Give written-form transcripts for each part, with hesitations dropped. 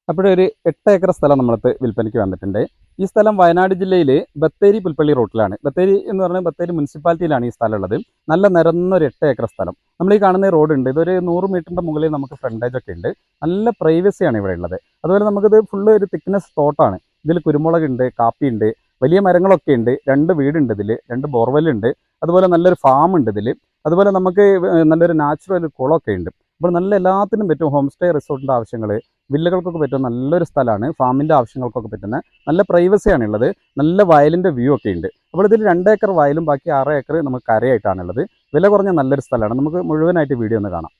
അപ്പോഴൊരു 8 ഏക്കർ സ്ഥലം നമ്മൾക്ക് വിൽപ്പനയ്ക്ക് വന്നിട്ടുണ്ട്. ഈ സ്ഥലം വയനാട് ജില്ലയിൽ ബത്തേരി പുൽപ്പള്ളി റൂട്ടിലാണ്. ബത്തേരി എന്ന് പറഞ്ഞാൽ ബത്തേരി മുനിസിപ്പാലിറ്റിയിലാണ് ഈ സ്ഥലം ഉള്ളത്. നല്ല നിരന്നൊരു 8 ഏക്കർ സ്ഥലം. നമ്മൾ ഈ കാണുന്ന റോഡ് ഉണ്ട്, ഇതൊരു 100 മീറ്ററിൻ്റെ മുകളിൽ നമുക്ക് ഫ്രണ്ടേജ് ഒക്കെ ഉണ്ട്. നല്ല പ്രൈവസിയാണ് ഇവിടെ ഉള്ളത്. അതുപോലെ നമുക്കിത് ഫുള്ള് ഒരു തിക്നെസ് തോട്ടാണ്. ഇതിൽ കുരുമുളക് ഉണ്ട്, കാപ്പി ഉണ്ട്, വലിയ മരങ്ങളൊക്കെ ഉണ്ട്, 2 വീടുണ്ട്, ഇതിൽ 2 ബോർവെല്ലുണ്ട്. അതുപോലെ നല്ലൊരു ഫാം ഉണ്ട് ഇതിൽ. അതുപോലെ നമുക്ക് നല്ലൊരു നാച്ചുറൽ കുളമൊക്കെ ഉണ്ട്. അപ്പോൾ നല്ല എല്ലാത്തിനും പറ്റും. ഹോം സ്റ്റേ റിസോർട്ടിൻ്റെ ആവശ്യങ്ങൾ, വില്ലകൾക്കൊക്കെ പറ്റുന്ന നല്ലൊരു സ്ഥലമാണ്. ഫാമിൻ്റെ ആവശ്യങ്ങൾക്കൊക്കെ പറ്റുന്ന നല്ല പ്രൈവസിയാണ് ഉള്ളത്. നല്ല വയലിൻ്റെ വ്യൂ ഒക്കെ ഉണ്ട്. അപ്പോൾ ഇതിൽ 2 ഏക്കർ വയലും ബാക്കി 6 ഏക്കർ നമുക്ക് കരയായിട്ടാണുള്ളത്. വില കുറഞ്ഞ നല്ലൊരു സ്ഥലമാണ്. നമുക്ക് മുഴുവനായിട്ട് വീഡിയോ ഒന്ന് കാണാം.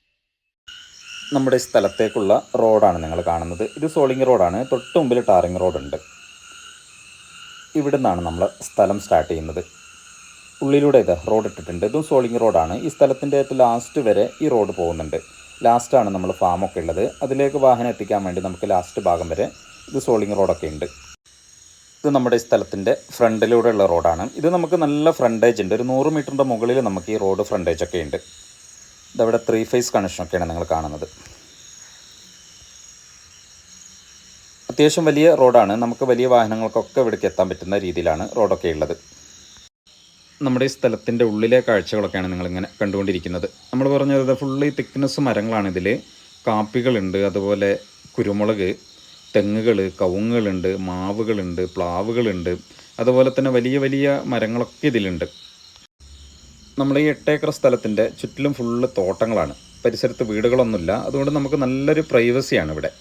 നമ്മുടെ സ്ഥലത്തേക്കുള്ള റോഡാണ് നിങ്ങൾ കാണുന്നത്. ഇത് സോളിംഗ് റോഡാണ്. തൊട്ട് മുമ്പിൽ ടാറിംഗ് റോഡുണ്ട്. ഇവിടെ നിന്നാണ് നമ്മൾ സ്ഥലം സ്റ്റാർട്ട് ചെയ്യുന്നത്. ഉള്ളിലൂടെ ഇത് റോഡ് ഇട്ടിട്ടുണ്ട്. ഇതും സോളിംഗ് റോഡാണ്. ഈ സ്ഥലത്തിൻ്റെ ഏറ്റവും ലാസ്റ്റ് വരെ ഈ റോഡ് പോകുന്നുണ്ട്. ലാസ്റ്റാണ് നമ്മൾ ഫാമൊക്കെ ഉള്ളത്. അതിലേക്ക് വാഹനം എത്തിക്കാൻ വേണ്ടി നമുക്ക് ലാസ്റ്റ് ഭാഗം വരെ ഇത് സോളിംഗ് റോഡൊക്കെ ഉണ്ട്. ഇത് നമ്മുടെ ഈ സ്ഥലത്തിൻ്റെ ഫ്രണ്ടിലൂടെയുള്ള റോഡാണ്. ഇത് നമുക്ക് നല്ല ഫ്രണ്ടേജ് ഉണ്ട്. ഒരു 100 മീറ്ററിൻ്റെ മുകളിൽ നമുക്ക് ഈ റോഡ് ഫ്രണ്ടേജ് ഒക്കെ ഉണ്ട്. ഇതവിടെ 3 ഫേസ് കണക്ഷനൊക്കെയാണ് നിങ്ങൾ കാണുന്നത്. അത്യാവശ്യം വലിയ റോഡാണ്. നമുക്ക് വലിയ വാഹനങ്ങൾക്കൊക്കെ ഇവിടേക്ക് എത്താൻ പറ്റുന്ന രീതിയിലാണ് റോഡൊക്കെ ഉള്ളത്. നമ്മുടെ ഈ സ്ഥലത്തിൻ്റെ ഉള്ളിലെ കാഴ്ചകളൊക്കെയാണ് നിങ്ങളിങ്ങനെ കണ്ടുകൊണ്ടിരിക്കുന്നത്. നമ്മൾ പറഞ്ഞത് ഫുള്ളി തിക്നെസ് മരങ്ങളാണ്. ഇതിൽ കാപ്പികളുണ്ട്, അതുപോലെ കുരുമുളക്, തെങ്ങുകൾ, കവുങ്ങുകളുണ്ട്, മാവുകളുണ്ട്, പ്ലാവുകളുണ്ട്, അതുപോലെ തന്നെ വലിയ വലിയ മരങ്ങളൊക്കെ ഇതിലുണ്ട്. നമ്മൾ ഈ 8 ഏക്കർ സ്ഥലത്തിൻ്റെ ചുറ്റിലും ഫുള്ള് തോട്ടങ്ങളാണ്. പരിസരത്ത് വീടുകളൊന്നുമില്ല. അതുകൊണ്ട് നമുക്ക് നല്ലൊരു പ്രൈവസിയാണ് ഇവിടെ.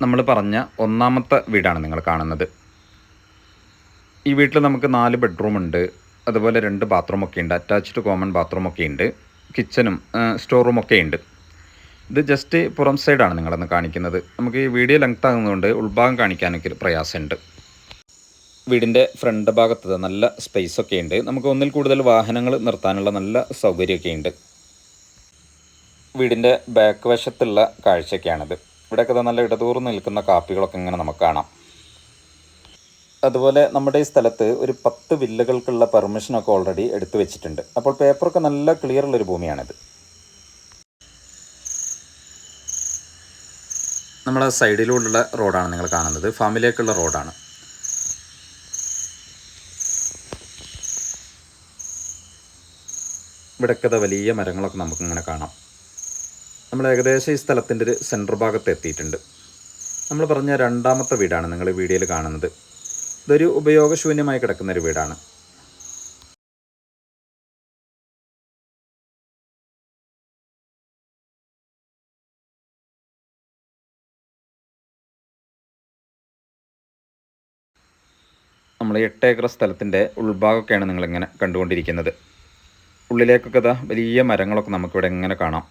നമ്മൾ പറഞ്ഞ ഒന്നാമത്തെ വീടാണ് നിങ്ങൾ കാണുന്നത്. ഈ വീട്ടിൽ നമുക്ക് 4 ബെഡ്റൂമുണ്ട്, അതുപോലെ 2 ബാത്റൂമൊക്കെ ഉണ്ട്, അറ്റാച്ച്ഡ് കോമൺ ബാത്റൂമൊക്കെ ഉണ്ട്, കിച്ചനും സ്റ്റോർ റൂമൊക്കെ ഉണ്ട്. ഇത് ജസ്റ്റ് പുറം സൈഡാണ് നിങ്ങളൊന്ന് കാണിക്കുന്നത്. നമുക്ക് ഈ വീഡിയോ ലെങ്ത് ആകുന്നതുകൊണ്ട് ഉൾഭാഗം കാണിക്കാനൊക്കെ പ്രയാസമുണ്ട്. വീടിൻ്റെ ഫ്രണ്ട് ഭാഗത്ത് നല്ല സ്പേസൊക്കെ ഉണ്ട്. നമുക്ക് ഒന്നിൽ കൂടുതൽ വാഹനങ്ങൾ നിർത്താനുള്ള നല്ല സൗകര്യമൊക്കെ ഉണ്ട്. വീടിൻ്റെ ബാക്ക് വശത്തുള്ള കാഴ്ചയൊക്കെയാണിത്. ഇവിടെയൊക്കെ നല്ല ഇടതൂർന്ന് നിൽക്കുന്ന കാപ്പികളൊക്കെ ഇങ്ങനെ നമുക്ക് കാണാം. അതുപോലെ നമ്മുടെ ഈ സ്ഥലത്ത് ഒരു 10 വില്ലകൾക്കുള്ള പെർമിഷനൊക്കെ ഓൾറെഡി എടുത്തു വെച്ചിട്ടുണ്ട്. അപ്പോൾ പേപ്പറൊക്കെ നല്ല ക്ലിയർ ഉള്ളൊരു ഭൂമിയാണിത്. നമ്മളെ സൈഡിലൂടെയുള്ള റോഡാണ് നിങ്ങൾ കാണുന്നത്. ഫാമിലേക്കുള്ള റോഡാണ്. ഇവിടെയൊക്കെ വലിയ മരങ്ങളൊക്കെ നമുക്കിങ്ങനെ കാണാം. നമ്മൾ ഏകദേശം ഈ സ്ഥലത്തിൻ്റെ ഒരു സെൻറ്റർ ഭാഗത്ത് എത്തിയിട്ടുണ്ട്. നമ്മൾ പറഞ്ഞ രണ്ടാമത്തെ വീടാണ് നിങ്ങൾ വീഡിയോയിൽ കാണുന്നത്. ഇതൊരു ഉപയോഗശൂന്യമായി കിടക്കുന്നൊരു വീടാണ്. നമ്മൾ 8 ഏക്കർ സ്ഥലത്തിൻ്റെ ഉൾഭാഗമൊക്കെയാണ് നിങ്ങളിങ്ങനെ കണ്ടുകൊണ്ടിരിക്കുന്നത്. ഉള്ളിലേക്കൊക്കെ വലിയ മരങ്ങളൊക്കെ നമുക്കിവിടെ ഇങ്ങനെ കാണാം.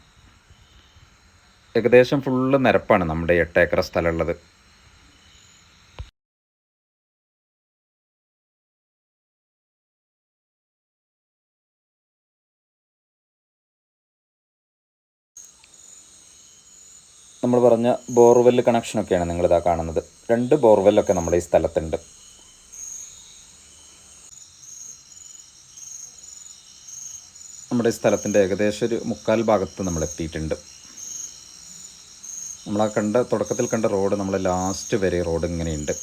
ഏകദേശം ഫുള്ള് നിരപ്പാണ് നമ്മുടെ 8 ഏക്കർ സ്ഥലമുള്ളത്. നമ്മൾ പറഞ്ഞ ബോർവെൽ കണക്ഷനൊക്കെയാണ് നിങ്ങളിതാ കാണുന്നത്. 2 ബോർവെല്ലൊക്കെ നമ്മുടെ ഈ സ്ഥലത്തുണ്ട്. നമ്മുടെ ഈ സ്ഥലത്തിൻ്റെ ഏകദേശം ഒരു 1/4 ഭാഗത്ത് നമ്മൾ എത്തിയിട്ടുണ്ട്. നമ്മൾ തുടക്കത്തിൽ കണ്ട റോഡ് നമ്മൾ ലാസ്റ്റ് വരെ റോഡ് ഇങ്ങനെയുണ്ട്.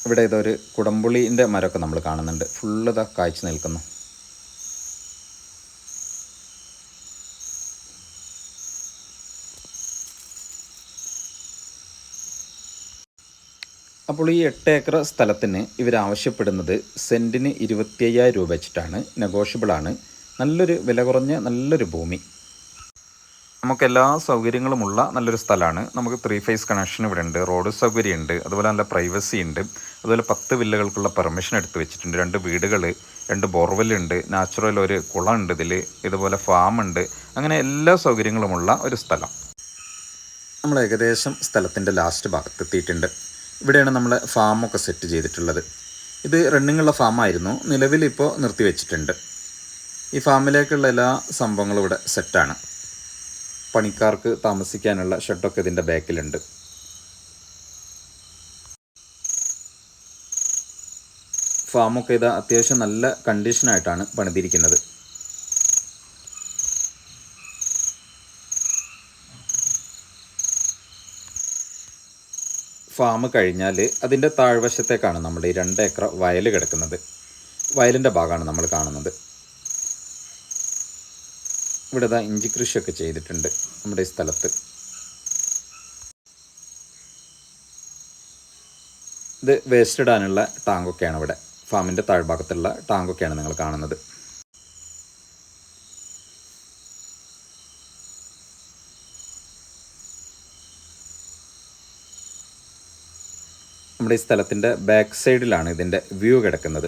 ഇവിടെ ഇതൊരു കുടംപുളീൻ്റെ മരമൊക്കെ നമ്മൾ കാണുന്നുണ്ട്. ഫുള്ള് ഇതാ കായ്ച്ചു നിൽക്കുന്നു. അപ്പോൾ ഈ 8 ഏക്കർ സ്ഥലത്തിന് ഇവരാവശ്യപ്പെടുന്നത് സെൻറ്റിന് 25,000 രൂപ വെച്ചിട്ടാണ്. നെഗോഷ്യബിളാണ്. നല്ലൊരു വില കുറഞ്ഞ നല്ലൊരു ഭൂമി. നമുക്കെല്ലാ സൗകര്യങ്ങളുമുള്ള നല്ലൊരു സ്ഥലമാണ്. നമുക്ക് 3 ഫേസ് കണക്ഷൻ ഇവിടെ ഉണ്ട്, റോഡ് സൗകര്യമുണ്ട്, അതുപോലെ നല്ല പ്രൈവസി ഉണ്ട്. അതുപോലെ 10 വില്ലകൾക്കുള്ള പെർമിഷൻ എടുത്ത് വെച്ചിട്ടുണ്ട്. 2 വീടുകൾ, 2 ബോർവെല്ലുണ്ട്, നാച്ചുറൽ ഒരു കുളം ഉണ്ട് ഇതിൽ, ഇതുപോലെ ഫാം ഉണ്ട്. അങ്ങനെ എല്ലാ സൗകര്യങ്ങളുമുള്ള ഒരു സ്ഥലം. നമ്മൾ ഏകദേശം സ്ഥലത്തിൻ്റെ ലാസ്റ്റ് ഭാഗത്തെത്തിയിട്ടുണ്ട്. ഇവിടെയാണ് നമ്മൾ ഫാമൊക്കെ സെറ്റ് ചെയ്തിട്ടുള്ളത്. ഇത് റണ്ണിങ്ങുള്ള ഫാമായിരുന്നു. നിലവിലിപ്പോൾ നിർത്തിവെച്ചിട്ടുണ്ട്. ഈ ഫാമിലേക്കുള്ള എല്ലാ സംഭവങ്ങളും ഇവിടെ സെറ്റാണ്. പണിക്കാർക്ക് താമസിക്കാനുള്ള ഷെഡൊക്കെ ഇതിൻ്റെ ബാക്കിലുണ്ട്. ഫാമൊക്കെ ഇത് അത്യാവശ്യം നല്ല കണ്ടീഷനായിട്ടാണ് പണിതിരിക്കുന്നത്. ഫാം കഴിഞ്ഞാൽ അതിൻ്റെ താഴ്വശത്തേക്കാണ് നമ്മുടെ ഈ 2 ഏക്കർ വയൽ കിടക്കുന്നത്. വയലിൻ്റെ ഭാഗമാണ് നമ്മൾ കാണുന്നത്. ഇവിടെ ഇതാ ഇഞ്ചി കൃഷിയൊക്കെ ചെയ്തിട്ടുണ്ട് നമ്മുടെ ഈ സ്ഥലത്ത്. ഇത് വേസ്റ്റ് ഇടാനുള്ള ടാങ്കൊക്കെയാണ് ഇവിടെ. ഫാമിൻ്റെ താഴ്ഭാഗത്തുള്ള ടാങ്കൊക്കെയാണ് നിങ്ങൾ കാണുന്നത്. നമ്മുടെ ഈ സ്ഥലത്തിൻ്റെ ബാക്ക് സൈഡിലാണ് ഇതിൻ്റെ വ്യൂ കിടക്കുന്നത്.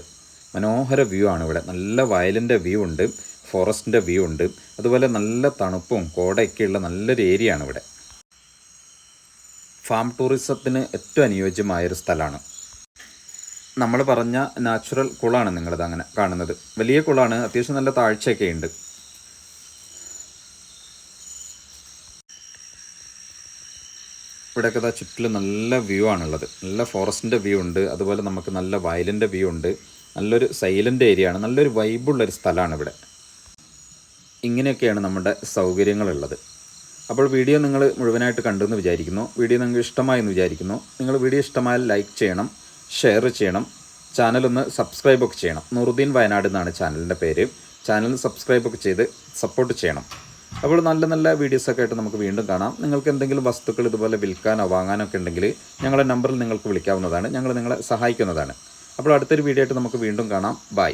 മനോഹര വ്യൂ ആണ് ഇവിടെ. നല്ല വയലിൻ്റെ വ്യൂ ഉണ്ട്, ഫോറസ്റ്റിൻ്റെ വ്യൂ ഉണ്ട്, അതുപോലെ നല്ല തണുപ്പും കോടയൊക്കെയുള്ള നല്ലൊരു ഏരിയ ആണ് ഇവിടെ. ഫാം ടൂറിസത്തിന് ഏറ്റവും അനുയോജ്യമായൊരു സ്ഥലമാണ്. നമ്മൾ പറഞ്ഞ നാച്ചുറൽ കുളമാണ് നിങ്ങളിത് അങ്ങനെ കാണുന്നത്. വലിയ കുളമാണ്, അത്യാവശ്യം നല്ല താഴ്ചയൊക്കെ ഉണ്ട്. ഇവിടെയൊക്കെ ചുറ്റിലും നല്ല വ്യൂ ആണുള്ളത്. നല്ല ഫോറസ്റ്റിൻ്റെ വ്യൂ ഉണ്ട്, അതുപോലെ നമുക്ക് നല്ല വയലിൻ്റെ വ്യൂ ഉണ്ട്. നല്ലൊരു സൈലൻ്റ് ഏരിയ ആണ്, നല്ലൊരു വൈബുള്ളൊരു സ്ഥലമാണ് ഇവിടെ. ഇങ്ങനെയൊക്കെയാണ് നമ്മുടെ സൗകര്യങ്ങളുള്ളത്. അപ്പോൾ വീഡിയോ നിങ്ങൾ മുഴുവനായിട്ട് കണ്ടെന്ന് വിചാരിക്കുന്നു. വീഡിയോ നിങ്ങൾക്ക് ഇഷ്ടമായെന്ന് വിചാരിക്കുന്നു. നിങ്ങൾ വീഡിയോ ഇഷ്ടമായാൽ ലൈക്ക് ചെയ്യണം, ഷെയർ ചെയ്യണം, ചാനലൊന്ന് സബ്സ്ക്രൈബൊക്കെ ചെയ്യണം. നൂറുദ്ദീൻ വയനാട് എന്നാണ് ചാനലിൻ്റെ പേര്. ചാനൽ സബ്സ്ക്രൈബൊക്കെ ചെയ്ത് സപ്പോർട്ട് ചെയ്യണം. അപ്പോൾ നല്ല നല്ല വീഡിയോസൊക്കെ ആയിട്ട് നമുക്ക് വീണ്ടും കാണാം. നിങ്ങൾക്ക് എന്തെങ്കിലും വസ്തുക്കൾ ഇതുപോലെ വിൽക്കാനോ വാങ്ങാനോ ഒക്കെ ഉണ്ടെങ്കിൽ ഞങ്ങളുടെ നമ്പറിൽ നിങ്ങൾക്ക് വിളിക്കാവുന്നതാണ്. ഞങ്ങൾ നിങ്ങളെ സഹായിക്കുന്നതാണ്. അപ്പോൾ അടുത്തൊരു വീഡിയോ ആയിട്ട് നമുക്ക് വീണ്ടും കാണാം. ബൈ.